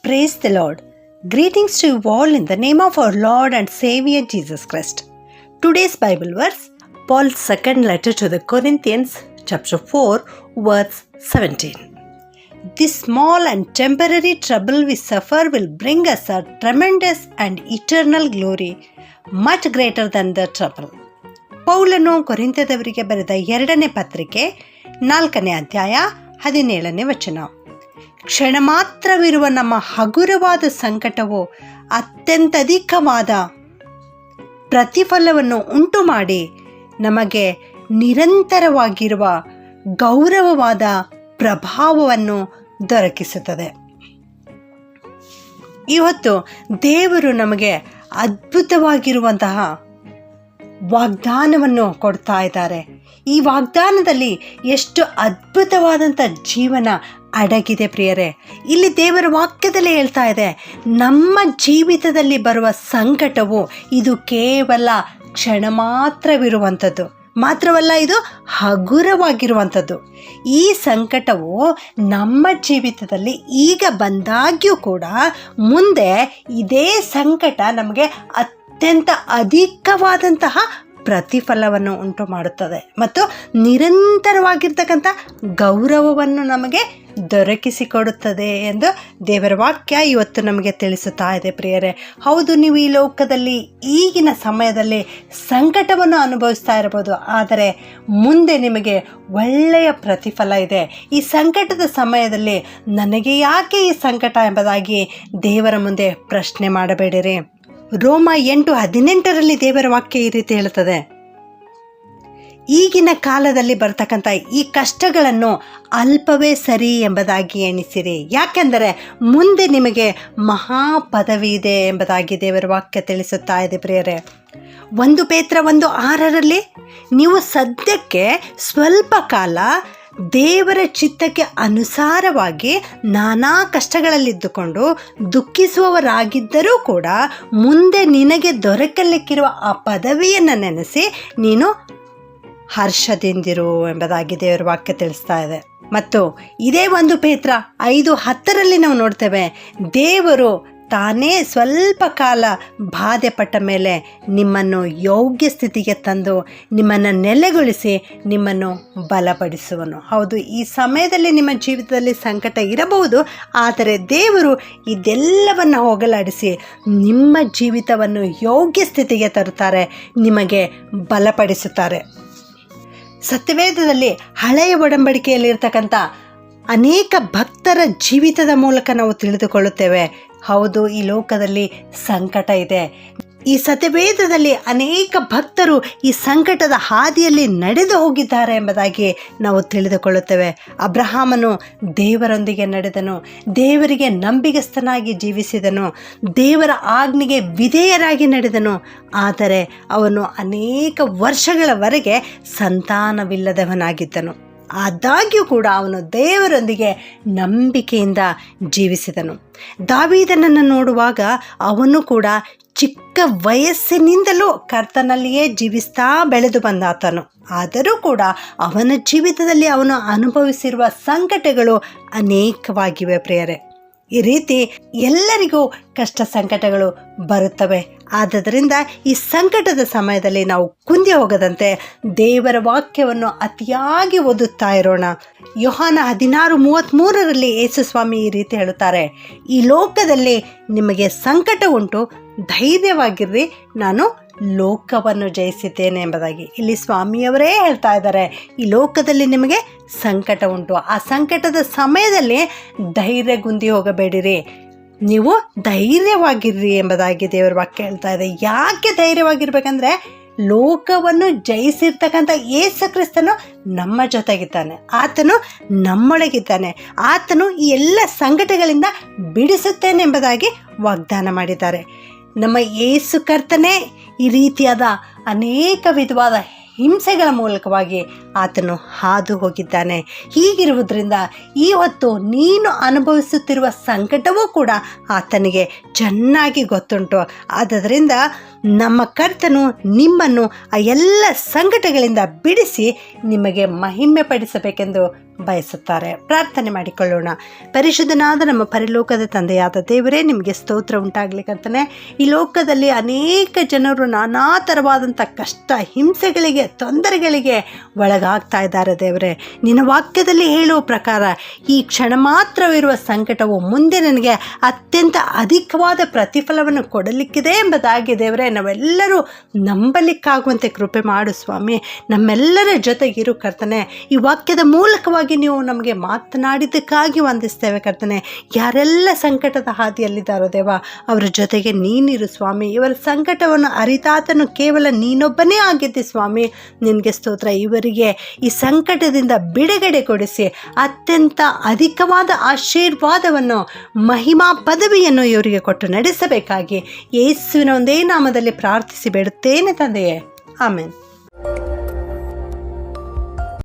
Praise the Lord. Greetings to you all in the name of our Lord and Savior Jesus Christ. Today's Bible verse, Paul's second letter to the Corinthians, chapter 4, verse 17. This small and temporary trouble we suffer will bring us a tremendous and eternal glory, much greater than the trouble. ಪೌಲನು ಕೊರಿಂಥದವರಿಗೆ ಬರೆದ 2ನೇ ಪತ್ರಿಕೆ 4ನೇ ಅಧ್ಯಾಯ 17ನೇ ವಚನ. ಕ್ಷಣ ಮಾತ್ರವಿರುವ ನಮ್ಮ ಹಗುರವಾದ ಸಂಕಟವು ಅತ್ಯಂತಧಿಕವಾದ ಪ್ರತಿಫಲವನ್ನು ಉಂಟು ಮಾಡಿ ನಮಗೆ ನಿರಂತರವಾಗಿರುವ ಗೌರವವಾದ ಪ್ರಭಾವವನ್ನು ದೊರಕಿಸುತ್ತದೆ. ಇವತ್ತು ದೇವರು ನಮಗೆ ಅದ್ಭುತವಾಗಿರುವಂತಹ ವಾಗ್ದಾನವನ್ನು ಕೊಡ್ತಾ ಇದ್ದಾರೆ. ಈ ವಾಗ್ದಾನದಲ್ಲಿ ಎಷ್ಟು ಅದ್ಭುತವಾದಂಥ ಜೀವನ ಅಡಗಿದೆ ಪ್ರಿಯರೇ. ಇಲ್ಲಿ ದೇವರ ವಾಕ್ಯದಲ್ಲಿ ಹೇಳ್ತಾ ಇದೆ, ನಮ್ಮ ಜೀವಿತದಲ್ಲಿ ಬರುವ ಸಂಕಟವು ಇದು ಕೇವಲ ಕ್ಷಣ ಮಾತ್ರವಿರುವಂಥದ್ದು, ಮಾತ್ರವಲ್ಲ ಇದು ಹಗುರವಾಗಿರುವಂಥದ್ದು. ಈ ಸಂಕಟವು ನಮ್ಮ ಜೀವಿತದಲ್ಲಿ ಈಗ ಬಂದಾಗ್ಯೂ ಕೂಡ ಮುಂದೆ ಇದೇ ಸಂಕಟ ನಮಗೆ ಅತ್ಯಂತ ಅಧಿಕವಾದಂತಹ ಪ್ರತಿಫಲವನ್ನು ಉಂಟು ಮಾಡುತ್ತದೆ ಮತ್ತು ನಿರಂತರವಾಗಿರ್ತಕ್ಕಂಥ ಗೌರವವನ್ನು ನಮಗೆ ದೊರಕಿಸಿಕೊಡುತ್ತದೆ ಎಂದು ದೇವರ ವಾಕ್ಯ ಇವತ್ತು ನಮಗೆ ತಿಳಿಸುತ್ತಾ ಇದೆ ಪ್ರಿಯರೇ. ಹೌದು, ನೀವು ಈ ಲೋಕದಲ್ಲಿ ಈಗಿನ ಸಮಯದಲ್ಲಿ ಸಂಕಟವನ್ನು ಅನುಭವಿಸ್ತಾ ಇರ್ಬೋದು, ಆದರೆ ಮುಂದೆ ನಿಮಗೆ ಒಳ್ಳೆಯ ಪ್ರತಿಫಲ ಇದೆ. ಈ ಸಂಕಟದ ಸಮಯದಲ್ಲಿ ನನಗೆ ಯಾಕೆ ಈ ಸಂಕಟ ಎಂಬುದಾಗಿ ದೇವರ ಮುಂದೆ ಪ್ರಶ್ನೆ ಮಾಡಬೇಡಿರಿ. ರೋಮ 8:18 ದೇವರ ವಾಕ್ಯ ಈ ರೀತಿ ಹೇಳುತ್ತದೆ, ಈಗಿನ ಕಾಲದಲ್ಲಿ ಬರ್ತಕ್ಕಂಥ ಈ ಕಷ್ಟಗಳನ್ನು ಅಲ್ಪವೇ ಸರಿ ಎಂಬುದಾಗಿ ಎಣಿಸಿರಿ, ಯಾಕೆಂದರೆ ಮುಂದೆ ನಿಮಗೆ ಮಹಾಪದವಿ ಇದೆ ಎಂಬುದಾಗಿ ದೇವರ ವಾಕ್ಯ ತಿಳಿಸುತ್ತಾ ಇದೆ ಪ್ರಿಯರೇ. 1 ಪೇತ್ರ 1:6 ನೀವು ಸದ್ಯಕ್ಕೆ ಸ್ವಲ್ಪ ಕಾಲ ದೇವರ ಚಿತ್ತಕ್ಕೆ ಅನುಸಾರವಾಗಿ ನಾನಾ ಕಷ್ಟಗಳಲ್ಲಿದ್ದುಕೊಂಡು ದುಃಖಿಸುವವರಾಗಿದ್ದರೂ ಕೂಡ ಮುಂದೆ ನಿನಗೆ ದೊರಕಲಿಕ್ಕಿರುವ ಆ ಪದವಿಯನ್ನು ನೆನೆಸಿ ನೀನು ಹರ್ಷದಿಂದಿರು ಎಂಬುದಾಗಿ ದೇವರ ವಾಕ್ಯ ತಿಳಿಸ್ತಾ ಇದೆ. ಮತ್ತು ಇದೇ 1 ಪೇತ್ರ 5:10 ನಾವು ನೋಡ್ತೇವೆ, ದೇವರು ತಾನೇ ಸ್ವಲ್ಪ ಕಾಲ ಬಾಧೆ ಪಟ್ಟ ಮೇಲೆ ನಿಮ್ಮನ್ನು ಯೋಗ್ಯ ಸ್ಥಿತಿಗೆ ತಂದು ನಿಮ್ಮನ್ನು ನೆಲೆಗೊಳಿಸಿ ನಿಮ್ಮನ್ನು ಬಲಪಡಿಸುವನು. ಹೌದು, ಈ ಸಮಯದಲ್ಲಿ ನಿಮ್ಮ ಜೀವಿತದಲ್ಲಿ ಸಂಕಟ ಇರಬಹುದು, ಆದರೆ ದೇವರು ಇದೆಲ್ಲವನ್ನು ಹೋಗಲಾಡಿಸಿ ನಿಮ್ಮ ಜೀವಿತವನ್ನು ಯೋಗ್ಯ ಸ್ಥಿತಿಗೆ ತರುತ್ತಾರೆ, ನಿಮಗೆ ಬಲಪಡಿಸುತ್ತಾರೆ. ಸತ್ಯವೇದದಲ್ಲಿ ಹಳೆಯ ಒಡಂಬಡಿಕೆಯಲ್ಲಿರ್ತಕ್ಕಂಥ ಅನೇಕ ಭಕ್ತರ ಜೀವಿತದ ಮೂಲಕ ನಾವು ತಿಳಿದುಕೊಳ್ಳುತ್ತೇವೆ, ಹೌದು ಈ ಲೋಕದಲ್ಲಿ ಸಂಕಟ ಇದೆ. ಈ ಸತ್ಯವೇದದಲ್ಲಿ ಅನೇಕ ಭಕ್ತರು ಈ ಸಂಕಟದ ಹಾದಿಯಲ್ಲಿ ನಡೆದು ಹೋಗಿದ್ದಾರೆ ಎಂಬುದಾಗಿ ನಾವು ತಿಳಿದುಕೊಳ್ಳುತ್ತೇವೆ. ಅಬ್ರಹಾಮನು ದೇವರೊಂದಿಗೆ ನಡೆದನು, ದೇವರಿಗೆ ನಂಬಿಗಸ್ತನಾಗಿ ಜೀವಿಸಿದನು, ದೇವರ ಆಜ್ಞೆಗೆ ವಿಧೇಯರಾಗಿ ನಡೆದನು, ಆದರೆ ಅವನು ಅನೇಕ ವರ್ಷಗಳವರೆಗೆ ಸಂತಾನವಿಲ್ಲದವನಾಗಿದ್ದನು. ಆದಾಗ್ಯೂ ಕೂಡ ಅವನು ದೇವರೊಂದಿಗೆ ನಂಬಿಕೆಯಿಂದ ಜೀವಿಸಿದನು. ದಾವೀದನನ್ನು ನೋಡುವಾಗ ಅವನು ಕೂಡ ಚಿಕ್ಕ ವಯಸ್ಸಿನಿಂದಲೂ ಕರ್ತನಲ್ಲಿಯೇ ಜೀವಿಸ್ತಾ ಬೆಳೆದು ಬಂದಾತನು. ಆದರೂ ಕೂಡ ಅವನ ಜೀವಿತದಲ್ಲಿ ಅವನು ಅನುಭವಿಸಿರುವ ಸಂಕಟಗಳು ಅನೇಕವಾಗಿವೆ ಪ್ರಿಯರೇ. ಈ ರೀತಿ ಎಲ್ಲರಿಗೂ ಕಷ್ಟ ಸಂಕಟಗಳು ಬರುತ್ತವೆ. ಆದ್ದರಿಂದ ಈ ಸಂಕಟದ ಸಮಯದಲ್ಲಿ ನಾವು ಕುಂದಿ ಹೋಗದಂತೆ ದೇವರ ವಾಕ್ಯವನ್ನು ಅತಿಯಾಗಿ ಓದುತ್ತಾ ಇರೋಣ. ಯೋಹಾನ 16:33 ಯೇಸು ಸ್ವಾಮಿ ಈ ರೀತಿ ಹೇಳುತ್ತಾರೆ, ಈ ಲೋಕದಲ್ಲಿ ನಿಮಗೆ ಸಂಕಟ ಉಂಟು, ಧೈರ್ಯವಾಗಿರ್ರಿ, ನಾನು ಲೋಕವನ್ನು ಜಯಿಸಿದ್ದೇನೆ ಎಂಬುದಾಗಿ. ಇಲ್ಲಿ ಸ್ವಾಮಿಯವರೇ ಹೇಳ್ತಾ ಇದ್ದಾರೆ, ಈ ಲೋಕದಲ್ಲಿ ನಿಮಗೆ ಸಂಕಟ ಉಂಟು, ಆ ಸಂಕಟದ ಸಮಯದಲ್ಲಿ ಧೈರ್ಯಗುಂದಿ ಹೋಗಬೇಡಿರಿ, ನೀವು ಧೈರ್ಯವಾಗಿರ್ರಿ ಎಂಬುದಾಗಿ ದೇವರ ವಾಕ್ಯ ಹೇಳ್ತಾ ಇದೆ. ಯಾಕೆ ಧೈರ್ಯವಾಗಿರ್ಬೇಕಂದ್ರೆ ಲೋಕವನ್ನು ಜಯಿಸಿರ್ತಕ್ಕಂಥ ಯೇಸು ಕ್ರಿಸ್ತನು ನಮ್ಮ ಜೊತೆಗಿದ್ದಾನೆ, ಆತನು ನಮ್ಮೊಳಗಿದ್ದಾನೆ, ಆತನು ಈ ಎಲ್ಲ ಸಂಕಟಗಳಿಂದ ಬಿಡಿಸುತ್ತೇನೆ ಎಂಬುದಾಗಿ ವಾಗ್ದಾನ ಮಾಡಿದ್ದಾರೆ. ನಮ್ಮ ಯೇಸು ಕರ್ತನೇ ಈ ರೀತಿಯಾದ ಅನೇಕ ವಿಧವಾದ ಹಿಂಸೆಗಳ ಮೂಲಕವಾಗಿ ಆತನು ಹಾದು ಹೋಗಿದ್ದಾನೆ. ಹೀಗಿರುವುದರಿಂದ ಈ ಹೊತ್ತು ನೀನು ಅನುಭವಿಸುತ್ತಿರುವ ಸಂಕಟವೂ ಕೂಡ ಆತನಿಗೆ ಚೆನ್ನಾಗಿ ಗೊತ್ತುಂಟು. ಆದ್ದರಿಂದ ನಮ್ಮ ಕರ್ತನು ನಿಮ್ಮನ್ನು ಆ ಎಲ್ಲ ಸಂಕಟಗಳಿಂದ ಬಿಡಿಸಿ ನಿಮಗೆ ಮಹಿಮೆ ಪಡಿಸಬೇಕೆಂದು ಬಯಸುತ್ತಾರೆ. ಪ್ರಾರ್ಥನೆ ಮಾಡಿಕೊಳ್ಳೋಣ. ಪರಿಶುದ್ಧನಾದ ನಮ್ಮ ಪರಲೋಕದ ತಂದೆಯಾದ ದೇವರೇ, ನಿಮಗೆ ಸ್ತೋತ್ರ ಉಂಟಾಗ್ಲಿಕ್ಕಂತಾನೆ. ಈ ಲೋಕದಲ್ಲಿ ಅನೇಕ ಜನರು ನಾನಾ ಥರವಾದಂಥ ಕಷ್ಟ, ಹಿಂಸೆಗಳಿಗೆ, ತೊಂದರೆಗಳಿಗೆ ಒಳಗಾಗ್ತಾ ಇದ್ದಾರೆ ದೇವರೇ. ನಿನ್ನ ವಾಕ್ಯದಲ್ಲಿ ಹೇಳುವ ಪ್ರಕಾರ ಈ ಕ್ಷಣ ಮಾತ್ರವಿರುವ ಸಂಕಟವು ಮುಂದೆ ನನಗೆ ಅತ್ಯಂತ ಅಧಿಕವಾದ ಪ್ರತಿಫಲವನ್ನು ಕೊಡಲಿಕ್ಕಿದೆ ಎಂಬುದಾಗಿ ದೇವರೇ ನಾವೆಲ್ಲರೂ ನಂಬಲಿಕ್ಕಾಗುವಂತೆ ಕೃಪೆ ಮಾಡು ಸ್ವಾಮಿ. ನಮ್ಮೆಲ್ಲರ ಜೊತೆಗಿರು ಕರ್ತನೆ. ಈ ವಾಕ್ಯದ ಮೂಲಕವಾಗಿ ನೀವು ನಮಗೆ ಮಾತನಾಡಿದ್ದಕ್ಕಾಗಿ ವಂದಿಸ್ತೇವೆ ಕರ್ತನೆ. ಯಾರೆಲ್ಲ ಸಂಕಟದ ಹಾದಿಯಲ್ಲಿದ್ದಾರೋ ದೇವ, ಅವರ ಜೊತೆಗೆ ನೀನಿರು ಸ್ವಾಮಿ. ಇವರ ಸಂಕಟವನ್ನು ಅರಿತಾತನು ಕೇವಲ ನೀನೊಬ್ಬನೇ ಆಗಿದ್ದೆ ಸ್ವಾಮಿ. ನಿನಗೆ ಸ್ತೋತ್ರ. ಇವರಿಗೆ ಈ ಸಂಕಟದಿಂದ ಬಿಡುಗಡೆ ಕೊಡಿಸಿ ಅತ್ಯಂತ ಅಧಿಕವಾದ ಆಶೀರ್ವಾದವನ್ನು, ಮಹಿಮಾ ಪದವಿಯನ್ನು ಇವರಿಗೆ ಕೊಟ್ಟು ನಡೆಸಬೇಕಾಗಿ ಯೇಸುವಿನ ಒಂದೇ ನಾಮದಲ್ಲಿ ಪ್ರಾರ್ಥಿಸಿ ಬೇಡುತ್ತೇನೆ ತಂದೆಯೇ. ಆಮೆನ್.